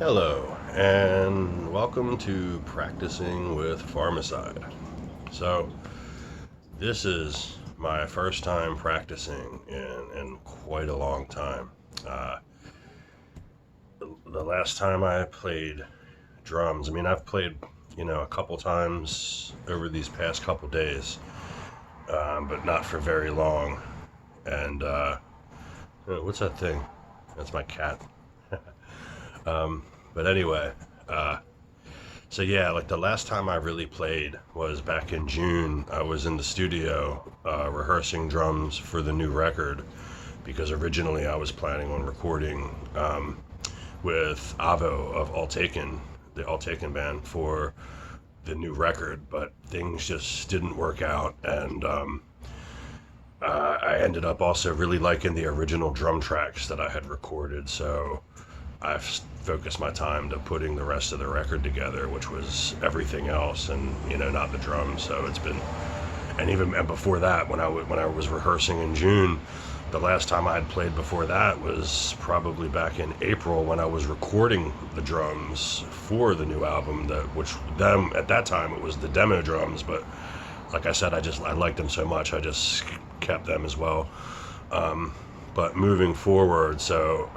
Hello, and welcome to Practicing with Farmacyde. So, this is my first time practicing in quite a long time. The last time I played drums, I've played, a couple times over these past couple days, but not for very long. And, what's that thing? That's my cat. But anyway, so yeah, like the last time I really played was back in June. I was in the studio rehearsing drums for the new record because originally I was planning on recording with Avo of All Taken, the All Taken band, for the new record, but things just didn't work out, and I ended up also really liking the original drum tracks that I had recorded, so I've focused my time to putting the rest of the record together, which was everything else, and not the drums. So it's been, and before that, when I was rehearsing in June, the last time I had played before that was probably back in April when I was recording the drums for the new album. At that time it was the demo drums, but like I said, I liked them so much I just kept them as well. But moving forward, so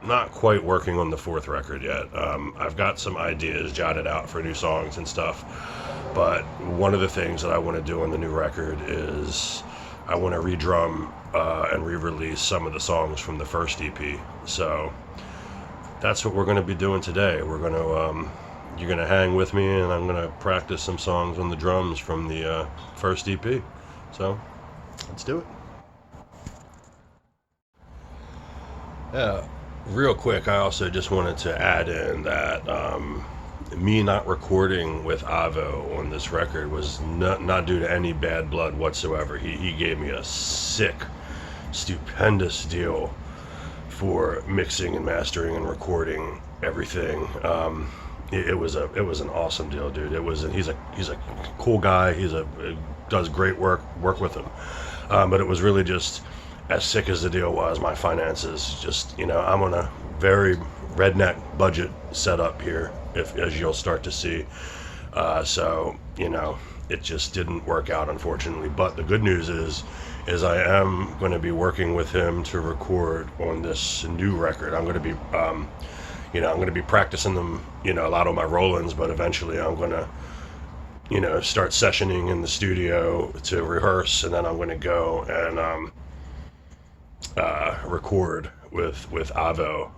not quite working on the fourth record yet. I've got some ideas jotted out for new songs and stuff, but one of the things that I want to do on the new record is I want to re-drum and re-release some of the songs from the first EP. So that's what we're going to be doing today. We're going to you're going to hang with me, and I'm going to practice some songs on the drums from the first EP. So let's do it. Yeah. Real quick, I also just wanted to add in that me not recording with Avo on this record was not due to any bad blood whatsoever. He gave me a sick, stupendous deal for mixing and mastering and recording everything. It was an awesome deal, dude. He's a cool guy. Does great work with him. But it was really just, as sick as the deal was, my finances just, I'm on a very redneck budget setup here, as you'll start to see. So, it just didn't work out, unfortunately. But the good news is I am going to be working with him to record on this new record. I'm going to be, I'm going to be practicing them, a lot on my roll-ins, but eventually I'm going to, start sessioning in the studio to rehearse, and then I'm going to go and record with Avo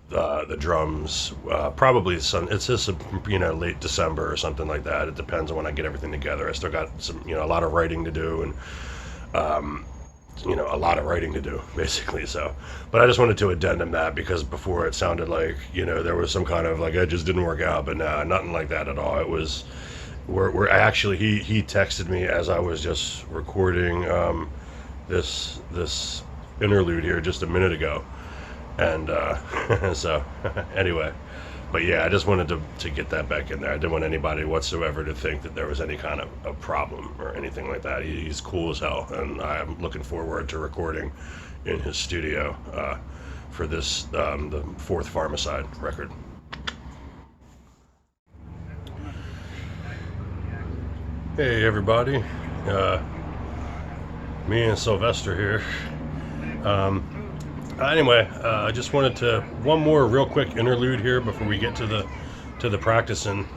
the drums, probably it's just late December or something like that. It depends on when I get everything together. I still got some a lot of writing to do, and a lot of writing to do, basically. So, but I just wanted to addendum that, because before it sounded like there was some kind of like it just didn't work out, but no, nothing like that at all. It was we're actually he texted me as I was just recording this interlude here just a minute ago, and so anyway, but yeah, I just wanted to get that back in there. I didn't want anybody whatsoever to think that there was any kind of a problem or anything like that. He's cool as hell, and I'm looking forward to recording in his studio for this the fourth Farmacyde record. Hey everybody, me and Sylvester here. Anyway, I just wanted to one more real quick interlude here before we get to the practicing.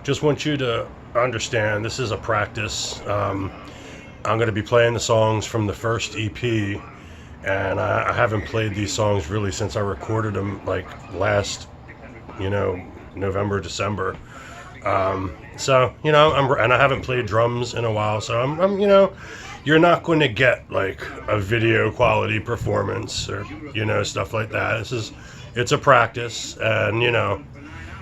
Just want you to understand this is a practice. I'm going to be playing the songs from the first EP, and I haven't played these songs really since I recorded them like last, November, December. So and I haven't played drums in a while, so I'm you're not going to get like a video quality performance or stuff like that. It's a practice, and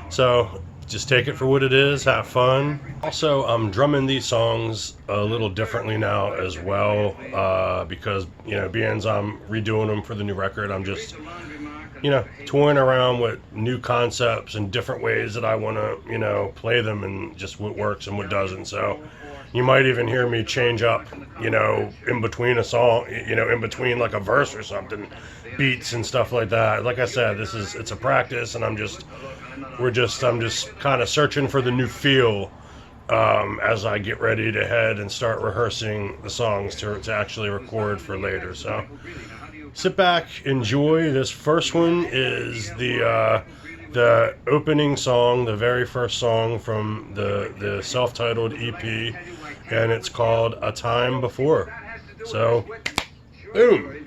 so just take it for what it is, have fun. Also, I'm drumming these songs a little differently now as well, because being I'm redoing them for the new record, I'm just toying around with new concepts and different ways that I want to, play them, and just what works and what doesn't. So you might even hear me change up, in between a song, in between like a verse or something, beats and stuff like that. Like I said, it's a practice, and I'm just kind of searching for the new feel as I get ready to head and start rehearsing the songs to actually record for later. So sit back, enjoy. This first one is the opening song, the very first song from the self-titled EP, and it's called "A Time Before." So, boom.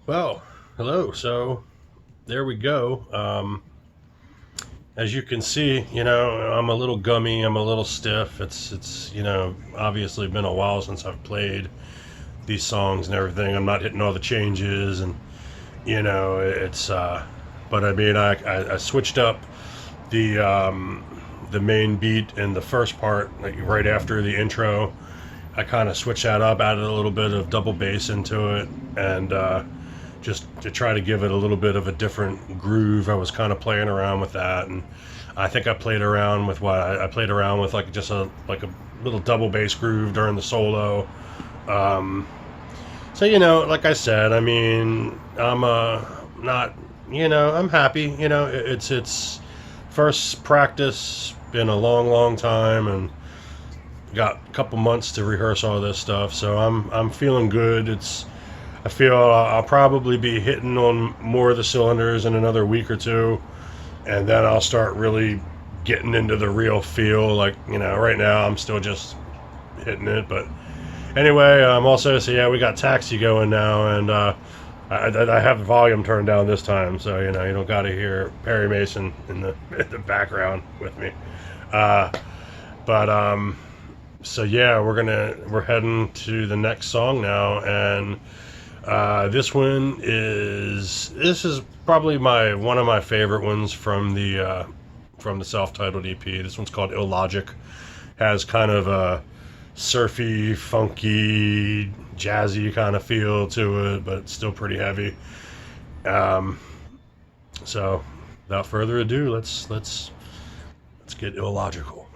Well, hello. So there we go. As you can see, I'm a little gummy. I'm a little stiff. It's obviously been a while since I've played these songs and everything. I'm not hitting all the changes, and it's. But I mean, I switched up the main beat in the first part, like right after the intro. I kind of switched that up, added a little bit of double bass into it, and just to try to give it a little bit of a different groove. I was kind of playing around with that, and I think I played around with I played around with like just a little double bass groove during the solo. Um, so like I said, I mean, I'm not I'm happy. It's first practice, been a long time, and got a couple months to rehearse all this stuff. So I'm feeling good. I feel I'll probably be hitting on more of the cylinders in another week or two, and then I'll start really getting into the real feel. Like right now I'm still just hitting it, but anyway, also so yeah, we got Taxi going now, and I have the volume turned down this time, so you don't got to hear Perry Mason in the in the background with me. Uh, but so yeah, we're heading to the next song now, and this is probably my one of my favorite ones from the self-titled EP. This one's called Illogic. Has kind of a surfy, funky, jazzy kind of feel to it, but it's still pretty heavy. Um, so without further ado, let's get illogical.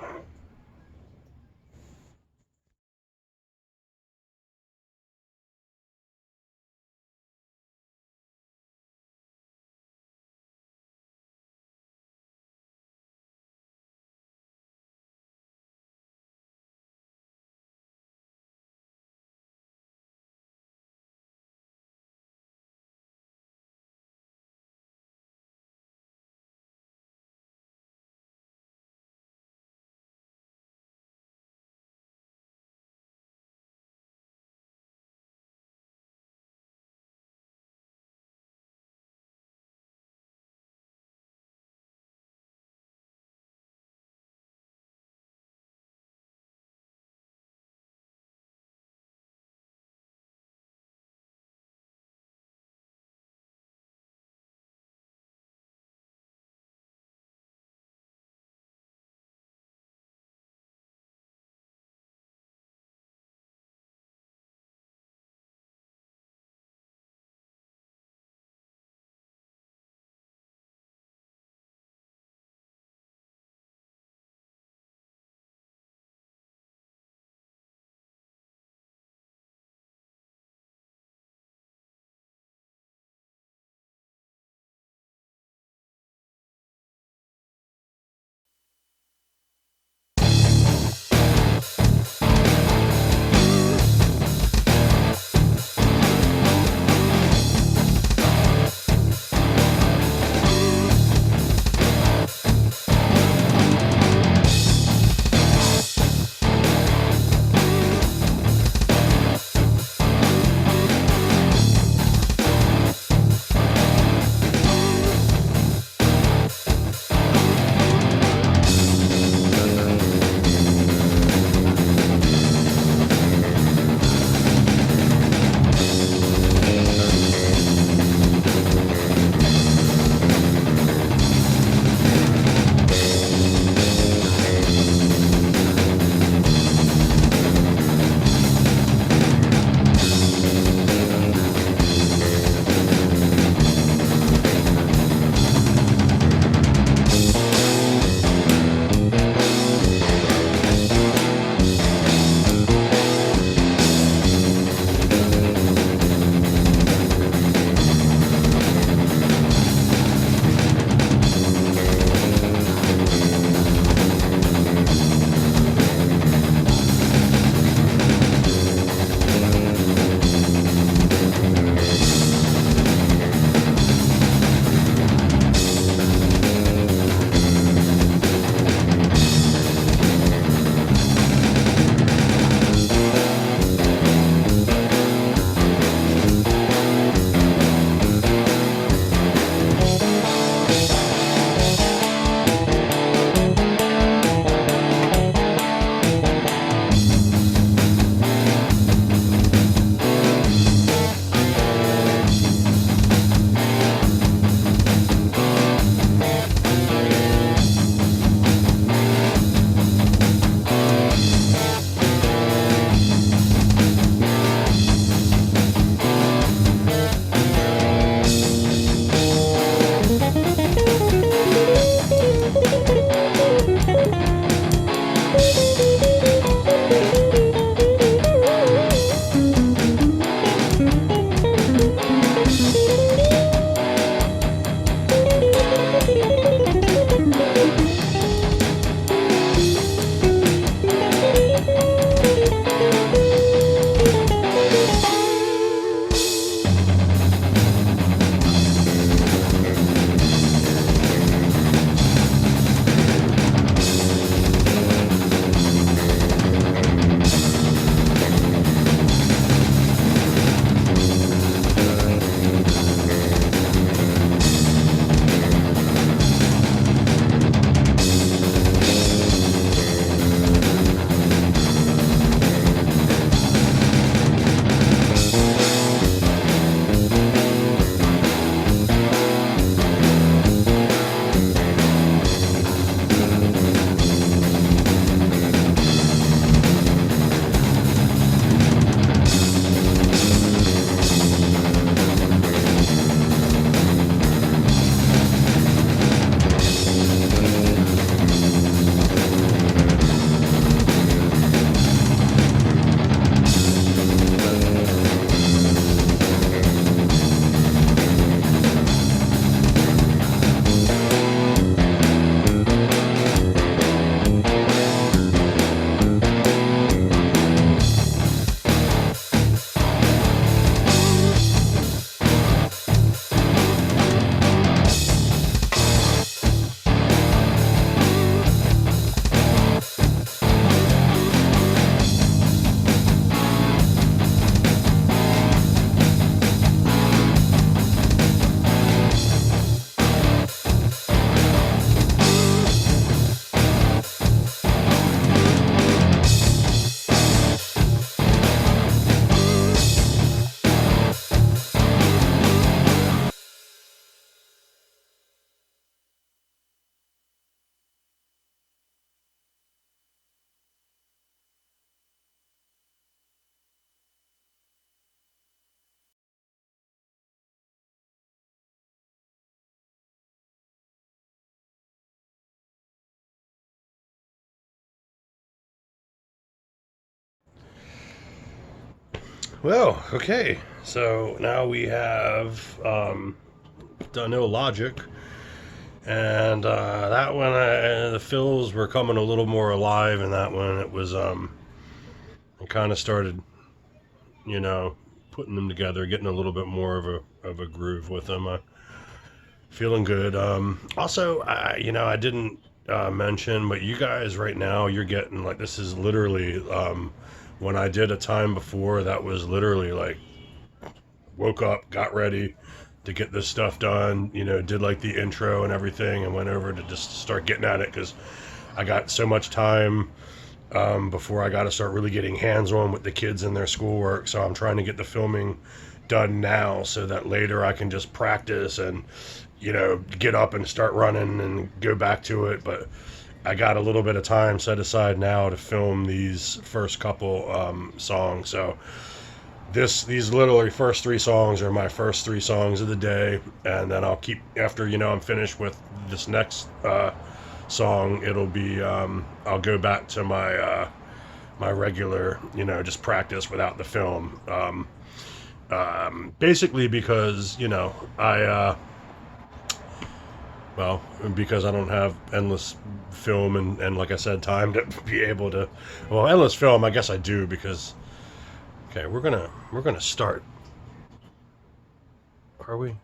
Well, okay. So now we have done No Logic, and that one, the fills were coming a little more alive in that one. It was, I kind of started, you know, putting them together, getting a little bit more of a groove with them. Feeling good. Also, I didn't mention, but you guys right now, you're getting like this is literally when I did a time before that was literally like woke up, got ready to get this stuff done. Did like the intro and everything, and went over to just start getting at it because I got so much time before I got to start really getting hands on with the kids and their schoolwork. So I'm trying to get the filming done now so that later I can just practice and get up and start running and go back to it. But I got a little bit of time set aside now to film these first couple songs. So these literally first three songs are my first three songs of the day, and then I'll keep after I'm finished with this next song. It'll be I'll go back to my regular just practice without the film. Basically because well, because I don't have endless film and like I said, time to be able to. Well, endless film, I guess I do because. Okay, we're gonna start. Are we?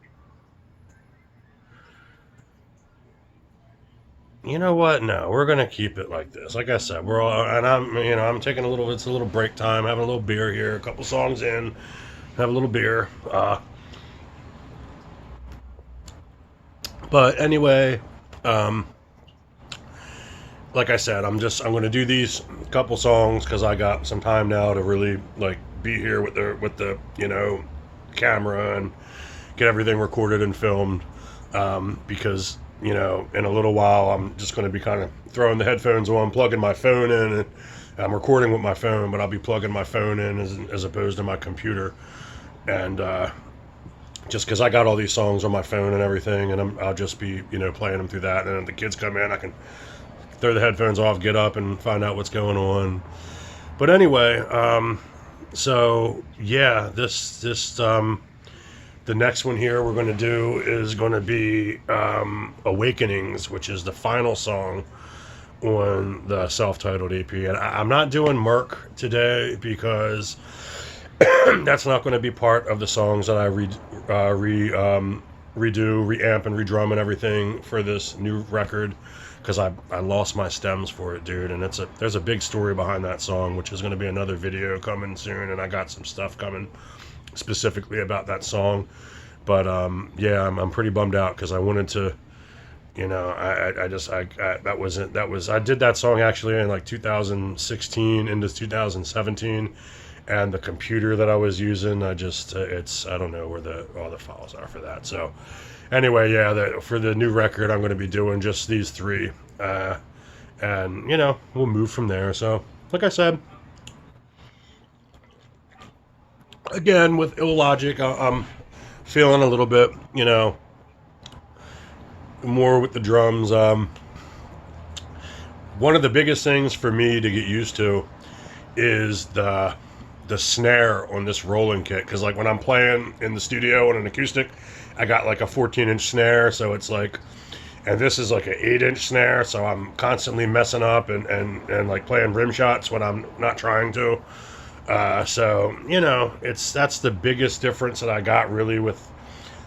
You know what? No, we're gonna keep it like this. Like I said, we're all, and I'm taking a little. It's a little break time, having a little beer here. A couple songs in, have a little beer. But anyway, like I said, I'm going to do these couple songs because I got some time now to really like be here with the camera and get everything recorded and filmed. Because in a little while I'm just going to be kind of throwing the headphones on, plugging my phone in, and I'm recording with my phone, but I'll be plugging my phone in as opposed to my computer, and just because I got all these songs on my phone and everything, and I'll just be playing them through that, and then the kids come in, I can throw the headphones off, get up, and find out what's going on. But anyway, so yeah, this the next one here we're going to do is going to be Awakenings, which is the final song on the self-titled EP. And I'm not doing Merc today because that's not going to be part of the songs that I redo, reamp, and redrum and everything for this new record, because I lost my stems for it, dude. And there's a big story behind that song, which is going to be another video coming soon, and I got some stuff coming specifically about that song. But yeah, I'm pretty bummed out because I wanted to, I did that song actually in like 2016 into 2017, and the computer that I was using, I don't know where all the files are for that. So anyway, yeah, for the new record, I'm going to be doing just these three, and we'll move from there. So like I said, again, with Illogic, I'm feeling a little bit, more with the drums. One of the biggest things for me to get used to is the snare on this rolling kit, because like when I'm playing in the studio on an acoustic, I got like a 14-inch snare, so it's like, and this is like an 8-inch snare, so I'm constantly messing up and like playing rim shots when I'm not trying to. So that's the biggest difference that I got really with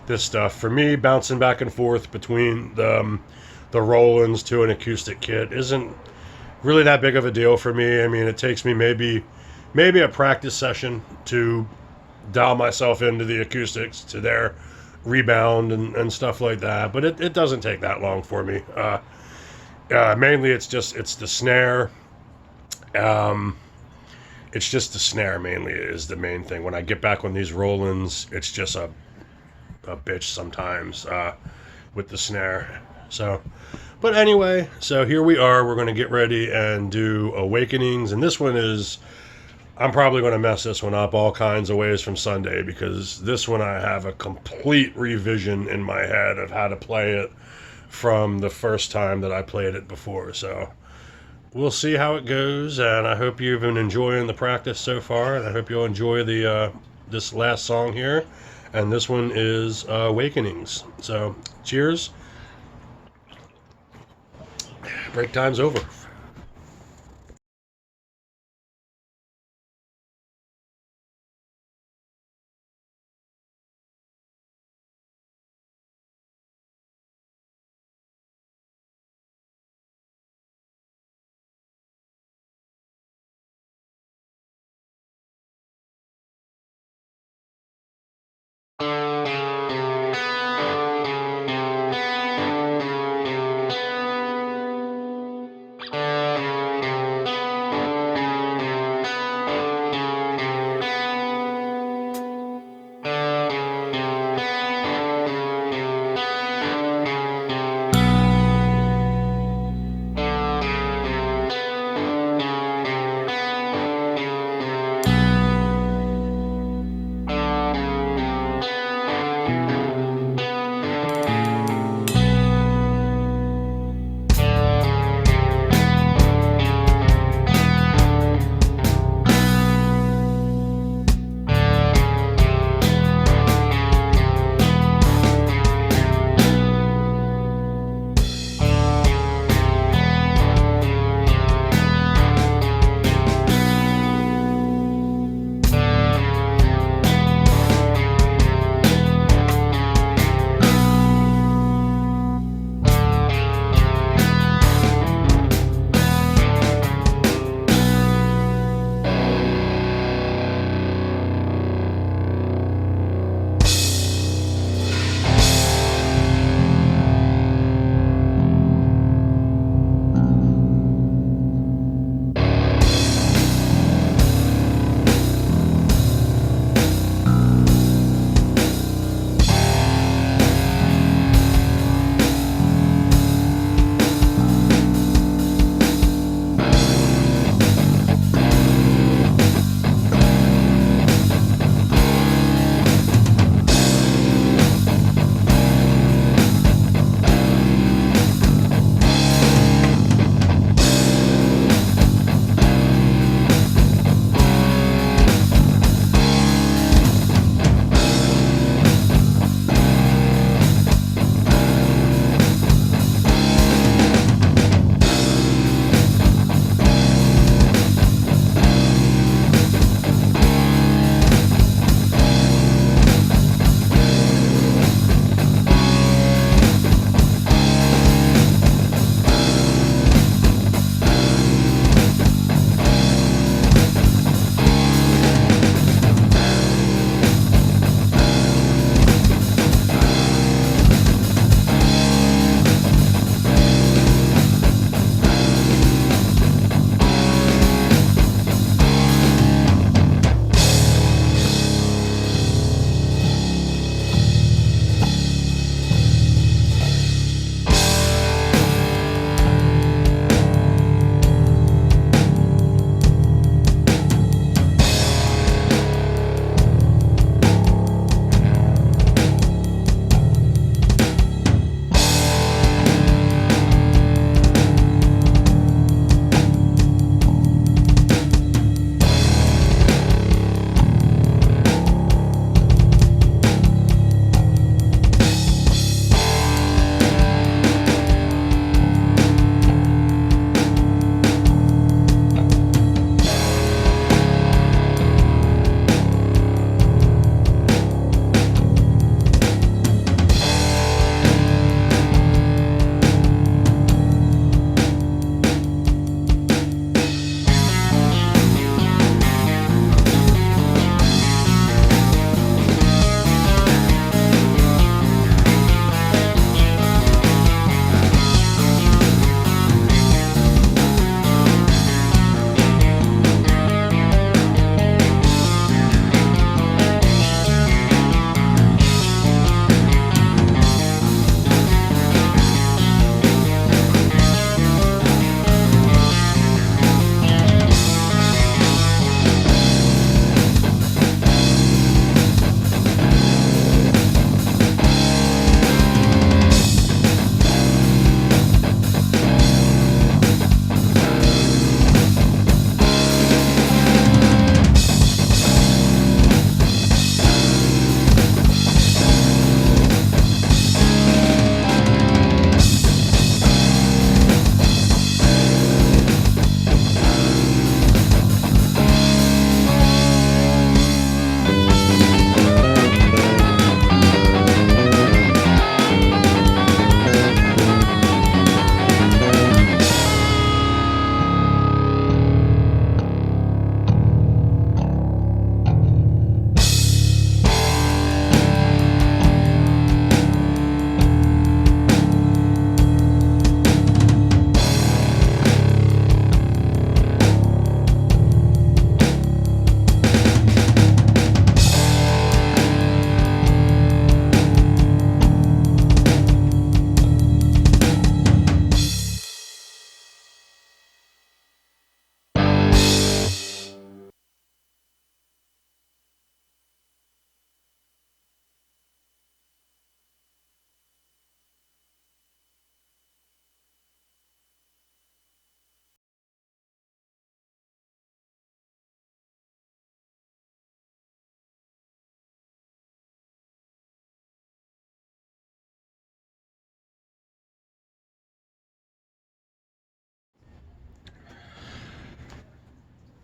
this stuff. For me, bouncing back and forth between the Rollins to an acoustic kit isn't really that big of a deal for me. I mean, it takes me maybe a practice session to dial myself into the acoustics to their rebound and stuff like that, but it doesn't take that long for me. Mainly it's the snare. It's just the snare mainly is the main thing. When I get back on these Rollins, it's just a bitch sometimes with the snare. So, but anyway, so here we are. We're going to get ready and do Awakenings, and this one is, I'm probably going to mess this one up all kinds of ways from Sunday, because this one I have a complete revision in my head of how to play it from the first time that I played it before. So we'll see how it goes, and I hope you've been enjoying the practice so far, and I hope you'll enjoy the this last song here. And this one is Awakenings. So, cheers. Break time's over.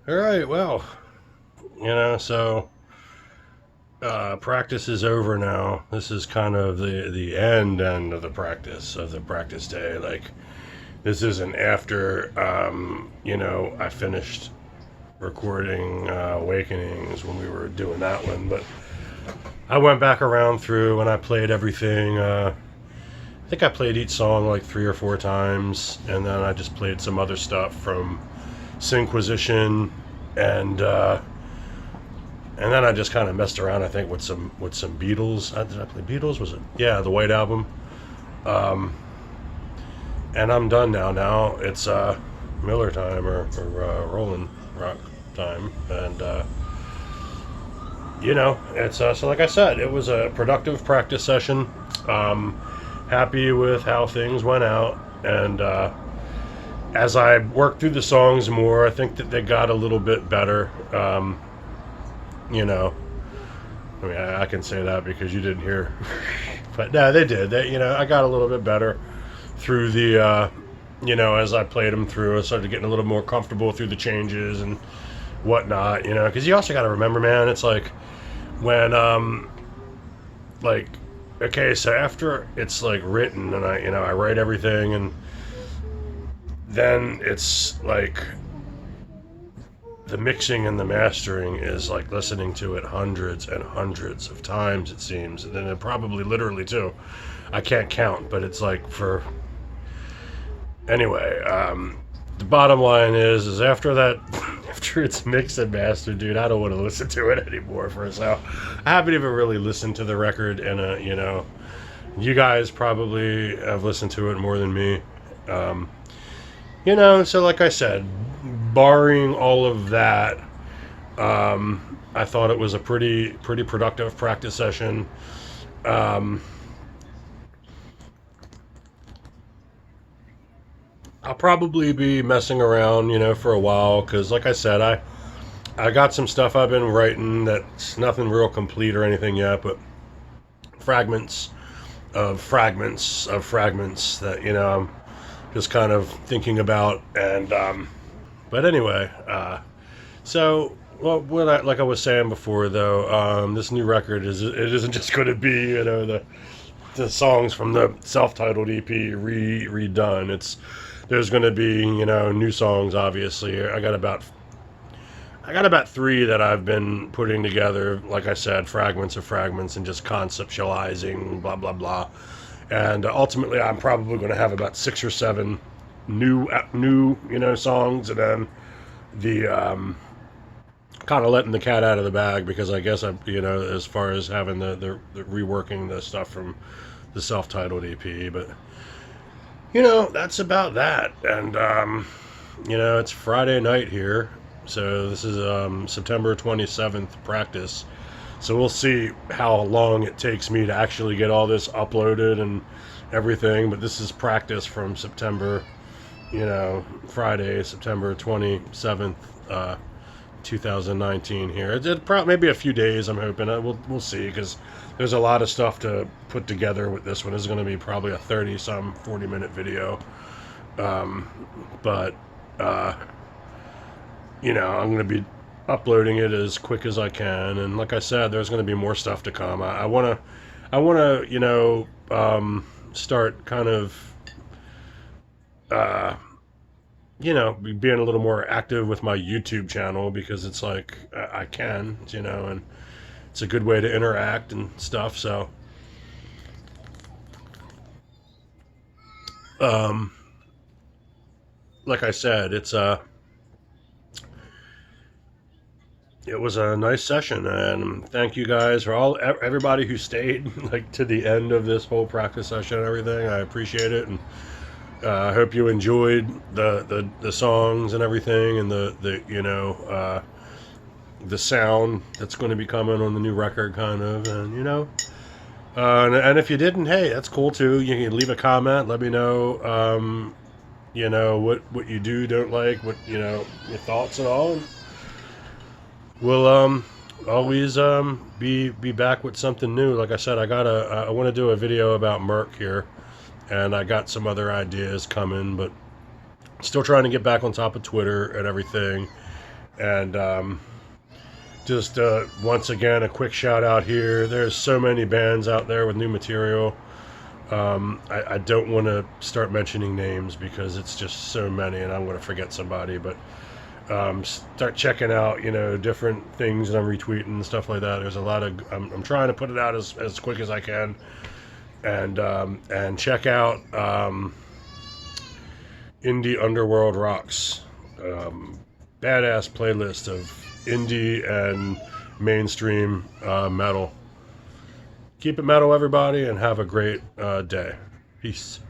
All right, well, so practice is over now. This is kind of the end of the practice day. Like, this isn't after, I finished recording Awakenings when we were doing that one, but I went back around through and I played everything. I think I played each song like 3 or 4 times, and then I just played some other stuff from Synquisition, and then I just kind of messed around. I think with some Beatles. Did I play Beatles? Was it? Yeah, the White Album. And I'm done now. Now it's Miller time or Rolling Rock time, and it's so like I said, it was a productive practice session. Happy with how things went out, and as I worked through the songs more, I think that they got a little bit better. I mean, I can say that because you didn't hear, but no, they did. I got a little bit better through the, as I played them through. I started getting a little more comfortable through the changes and whatnot. Because you also got to remember, man, it's like when, okay, so after it's like written and I write everything, and then it's like the mixing and the mastering is like listening to it hundreds and hundreds of times, it seems, and then it probably literally too. I can't count, but it's like anyway, the bottom line is after that, after it's mixed and mastered, dude, I don't want to listen to it anymore. So I haven't even really listened to the record, and you guys probably have listened to it more than me. So like I said, barring all of that, I thought it was a pretty productive practice session. I'll probably be messing around, for a while, because like I said, I got some stuff I've been writing that's nothing real complete or anything yet, but fragments of fragments that, I'm just kind of thinking about. And but anyway, so like I was saying before, though, this new record isn't just going to be the songs from the self-titled EP redone. There's going to be new songs. Obviously, I got about 3 that I've been putting together. Like I said, fragments of fragments and just conceptualizing, blah blah blah. And ultimately, I'm probably going to have about 6 or 7 new songs, and then the kind of letting the cat out of the bag, because I guess as far as having the reworking the stuff from the self-titled EP, but that's about that. And it's Friday night here, so this is September 27th practice. So we'll see how long it takes me to actually get all this uploaded and everything. But this is practice from September, Friday, September 27th, 2019 here. It probably maybe a few days, I'm hoping. We'll see, because there's a lot of stuff to put together with this one. This is going to be probably a 40-minute video. But I'm going to be uploading it as quick as I can, and like I said, there's going to be more stuff to come. I want to start kind of being a little more active with my YouTube channel, because it's like I can, and it's a good way to interact and stuff. So like I said, it was a nice session, and thank you guys for everybody who stayed like to the end of this whole practice session and everything. I appreciate it, and I hope you enjoyed the songs and everything, and the sound that's going to be coming on the new record, kind of, and and if you didn't, hey, that's cool too. You can leave a comment, let me know, what you don't like, what your thoughts and all. We'll always be back with something new. Like I said, I want to do a video about Merc here, and I got some other ideas coming, but still trying to get back on top of Twitter and everything. And just once again, a quick shout out here. There's so many bands out there with new material. I don't want to start mentioning names because it's just so many and I'm going to forget somebody, but start checking out, different things that I'm retweeting and stuff like that. There's a lot of, I'm trying to put it out as quick as I can, and check out Indie Underworld Rocks, badass playlist of indie and mainstream metal. Keep it metal, everybody, and have a great day. Peace.